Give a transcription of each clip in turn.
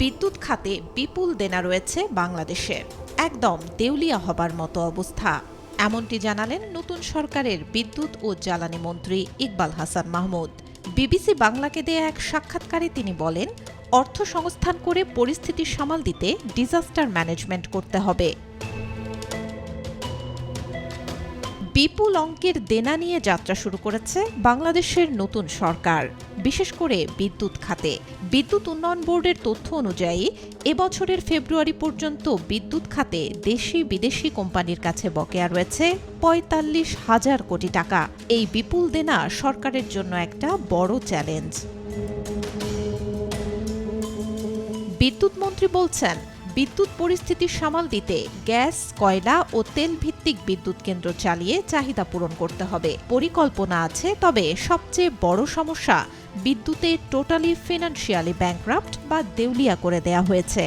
বিদ্যুৎ খাতে বিপুল দেনা রয়েছে বাংলাদেশের, একদম দেউলিয়া হবার মতো অবস্থা। এমনটি জানালেন নতুন সরকারের বিদ্যুৎ ও জ্বালানি মন্ত্রী ইকবাল হাসান মাহমুদ। বিবিসি বাংলাকে দেয়া এক সাক্ষাৎকারে তিনি বলেন, অর্থ সংস্থান করে পরিস্থিতি সামাল দিতে ডিজাস্টার ম্যানেজমেন্ট করতে হবে। বিপুল অঙ্কের দেনা নিয়ে যাত্রা শুরু করেছে বাংলাদেশের নতুন সরকার, বিশেষ করে বিদ্যুৎ খাতে। বিদ্যুৎ উন্নয়ন বোর্ডের তথ্য অনুযায়ী এবছরের ফেব্রুয়ারি পর্যন্ত বিদ্যুৎ খাতে দেশি বিদেশি কোম্পানির কাছে বকেয়া রয়েছে ৪৫,০০০ কোটি টাকা। এই বিপুল দেনা সরকারের জন্য একটা বড় চ্যালেঞ্জ। বিদ্যুৎ মন্ত্রী বলছেন, বিদ্যুৎ পরিস্থিতি সামাল দিতে গ্যাস, কয়লা ও তেল ভিত্তিক বিদ্যুৎ কেন্দ্র চালিয়ে চাহিদা পূরণ করতে হবে। পরিকল্পনা আছে, তবে সবচেয়ে বড় সমস্যা বিদ্যুতে টোটালি ফিনান্সিয়ালি ব্যাংকরাপ্ট বা দেউলিয়া করে দেয়া হয়েছে।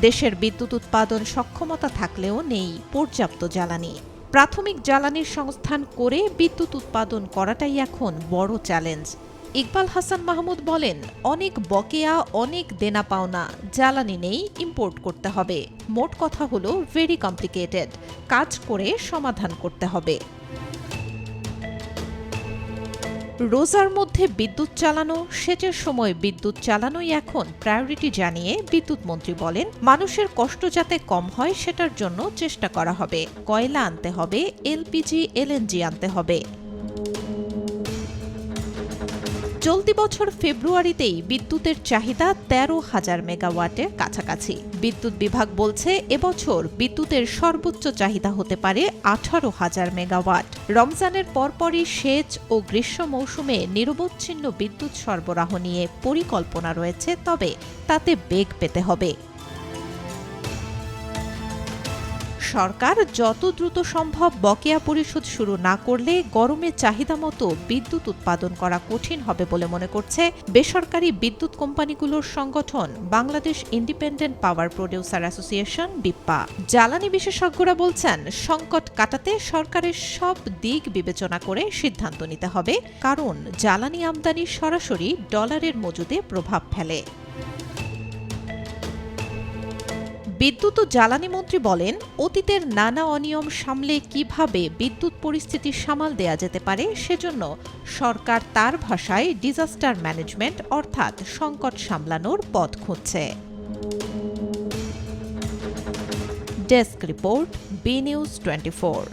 দেশের বিদ্যুৎ উৎপাদন সক্ষমতা থাকলেও নেই পর্যাপ্ত জ্বালানি। প্রাথমিক জ্বালানির সংস্থান করে বিদ্যুৎ উৎপাদন করাটাই এখন বড় চ্যালেঞ্জ। ইকবাল হাসান মাহমুদ বলেন, অনেক বকেয়া, অনেক দেনা পাওনা, জ্বালানি নেই, ইম্পোর্ট করতে হবে। মোট কথা হলো ভেরি কমপ্লিকেটেড, কাজ করে সমাধান করতে হবে। রোজার মধ্যে বিদ্যুৎ চালানো, সেচের সময় বিদ্যুৎ চালানোই এখন প্রায়োরিটি জানিয়ে বিদ্যুৎ মন্ত্রী বলেন, মানুষের কষ্ট যাতে কম হয় সেটার জন্য চেষ্টা করা হবে। কয়লা আনতে হবে, এলপিজি, এলএনজি আনতে হবে। চলতি বছর ফেব্রুয়ারিতেই বিদ্যুতের চাহিদা ১৩,০০০ মেগাওয়াটের কাছাকাছি। বিদ্যুৎ বিভাগ বলছে, এবছর বিদ্যুতের সর্বোচ্চ চাহিদা হতে পারে ১৮,০০০ মেগাওয়াট। রমজানের পরপরই সেচ ও গ্রীষ্ম মৌসুমে নিরবচ্ছিন্ন বিদ্যুৎ সরবরাহ নিয়ে পরিকল্পনা রয়েছে, তবে তাতে বেগ পেতে হবে। সরকার যত দ্রুত সম্ভব বকেয়া পরিশোধ শুরু না করলে গরমে চাহিদা মতো বিদ্যুৎ উৎপাদন করা কঠিন হবে বলে মনে করছে বেসরকারি বিদ্যুৎ কোম্পানিগুলোর সংগঠন Bangladesh independent power producer association BIPPA. জ্বালানি বিশেষজ্ঞরা বলছেন, সংকট কাটাতে সরকারের সব দিক বিবেচনা করে সিদ্ধান্ত নিতে হবে, কারণ জ্বালানি আমদানি সরাসরি ডলারের মজুদে প্রভাব ফেলে। বিদ্যুৎ ও জ্বালানি মন্ত্রী বলেন, অতীতের নানা অনিয়ম সামলে কিভাবে বিদ্যুৎ পরিস্থিতি সামাল দেয়া যেতে পারে সেজন্য সরকার তার ভাষায় ডিজাস্টার ম্যানেজমেন্ট অর্থাৎ সংকট সামলানোর পথ খুঁজছে। Desk report, B News 24।